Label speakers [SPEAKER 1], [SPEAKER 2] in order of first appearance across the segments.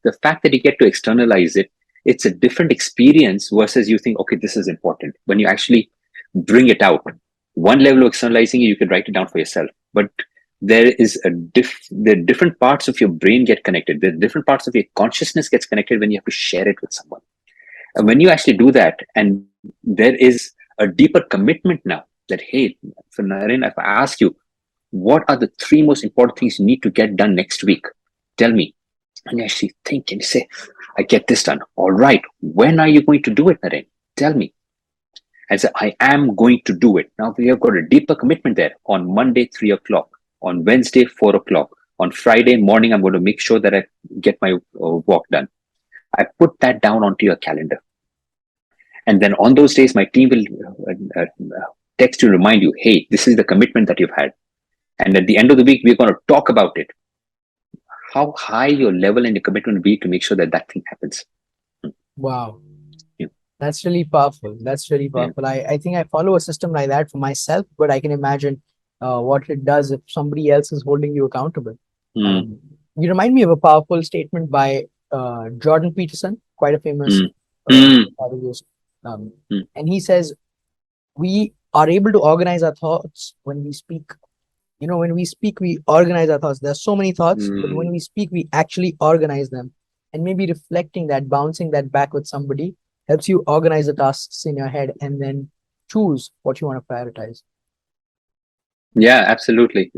[SPEAKER 1] the fact that you get to externalize it, it's a different experience versus you think, okay, this is important. When you actually bring it out, one level of externalizing it, you can write it down for yourself. But there is the different parts of your brain get connected. The different parts of your consciousness gets connected when you have to share it with someone. And when you actually do that, and there is a deeper commitment now that, hey, so Naren, if I ask you, what are the three most important things you need to get done next week? Tell me. And you actually think and you say, I get this done. All right. When are you going to do it, Naren? Tell me. And say, I am going to do it. Now we have got a deeper commitment there. On Monday, 3 o'clock. On Wednesday, 4 o'clock. On Friday morning, I'm going to make sure that I get my walk done. I put that down onto your calendar. And then on those days, my team will text you, remind you, hey, this is the commitment that you've had. And at the end of the week, we're going to talk about it. How high your level and your commitment will be to make sure that that thing happens.
[SPEAKER 2] Wow.
[SPEAKER 1] Yeah.
[SPEAKER 2] That's really powerful. That's really powerful. Yeah. I think I follow a system like that for myself, but I can imagine what it does if somebody else is holding you accountable. You remind me of a powerful statement by Jordan Peterson, quite a famous strategist. And he says, we are able to organize our thoughts when we speak. You know, when we speak, we organize our thoughts. There's so many thoughts, but when we speak, we actually organize them. And maybe reflecting that, bouncing that back with somebody helps you organize the tasks in your head and then choose what you want to prioritize.
[SPEAKER 1] Yeah, absolutely.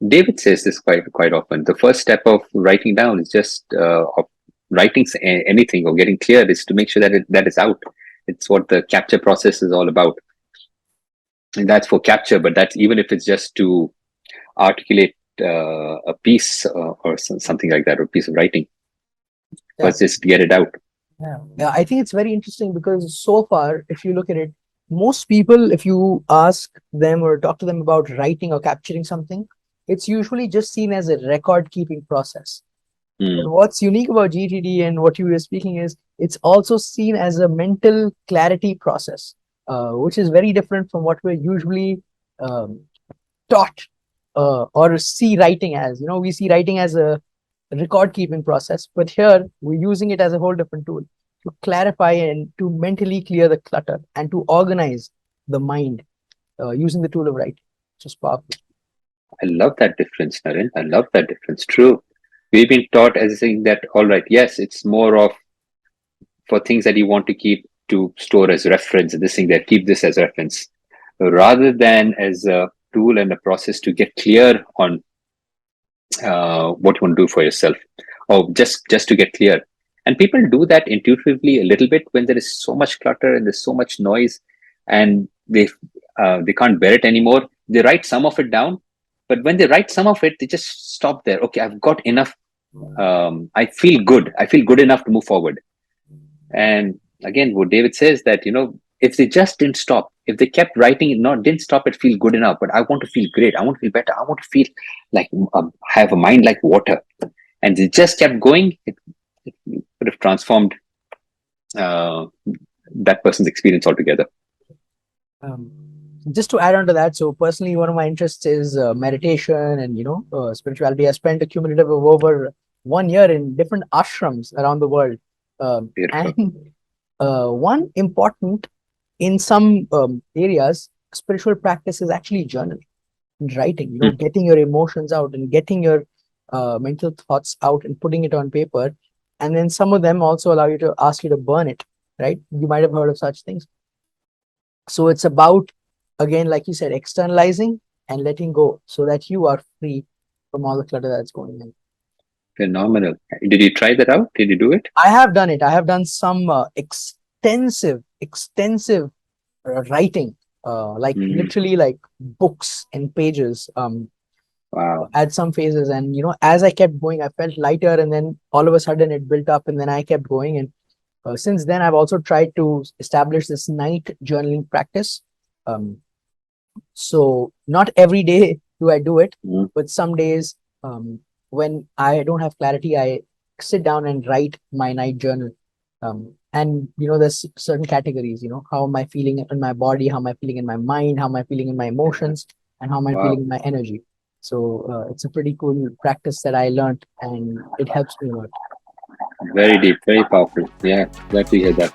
[SPEAKER 1] David says this quite often. The first step of writing down is just of writing anything or getting clear is to make sure that that is out. It's what the capture process is all about. And that's for capture, but that's even if it's just to articulate a piece or something like that, or a piece of writing.
[SPEAKER 2] Yeah.
[SPEAKER 1] Let's just get it out.
[SPEAKER 2] Yeah, I think it's very interesting because so far, if you look at it, most people, if you ask them or talk to them about writing or capturing something, it's usually just seen as a record keeping process. But what's unique about GTD and what you were speaking is it's also seen as a mental clarity process, which is very different from what we're usually taught or see writing as. You know, we see writing as a record keeping process, but here we're using it as a whole different tool to clarify and to mentally clear the clutter and to organize the mind using the tool of writing. Just powerful.
[SPEAKER 1] I love that difference, Naren. I love that difference. True. We've been taught as saying that, all right, yes, it's more of for things that you want to keep to store as reference, this thing that keep this as reference, rather than as a tool and a process to get clear on what you want to do for yourself, or just to get clear. And people do that intuitively a little bit when there is so much clutter and there's so much noise, and they can't bear it anymore. They write some of it down, but when they write some of it, they just stop there. Okay, I've got enough. I feel good. I feel good enough to move forward. And again, what David says that, you know, if they just didn't stop, if they kept writing it, didn't stop at feel good enough, but I want to feel great, I want to feel better, I want to feel like have a mind like water, and they just kept going, it would have transformed that person's experience altogether.
[SPEAKER 2] Just to add on to that, so personally, one of my interests is meditation and, spirituality. I spent a cumulative of over 1 year in different ashrams around the world. And one important, in some areas, spiritual practice is actually journaling and writing, getting your emotions out and getting your mental thoughts out and putting it on paper. And then some of them also allow you to ask you to burn it, right? You might have heard of such things. So it's about, again, like you said, externalizing and letting go so that you are free from all the clutter that's going in.
[SPEAKER 1] Phenomenal. Did you try that out? Did you do it?
[SPEAKER 2] I have done it. I have done some extensive writing, literally like books and pages.
[SPEAKER 1] Wow.
[SPEAKER 2] At some phases, and as I kept going, I felt lighter, and then all of a sudden it built up, and then I kept going. And since then, I've also tried to establish this night journaling practice. So not every day do I do it, but some days when I don't have clarity, I sit down and write my night journal. And there's certain categories, how am I feeling in my body, how am I feeling in my mind, how am I feeling in my emotions, and how am I feeling in my energy. So it's a pretty cool practice that I learned, and it helps me a lot.
[SPEAKER 1] Very deep, very powerful. Yeah, glad to hear that.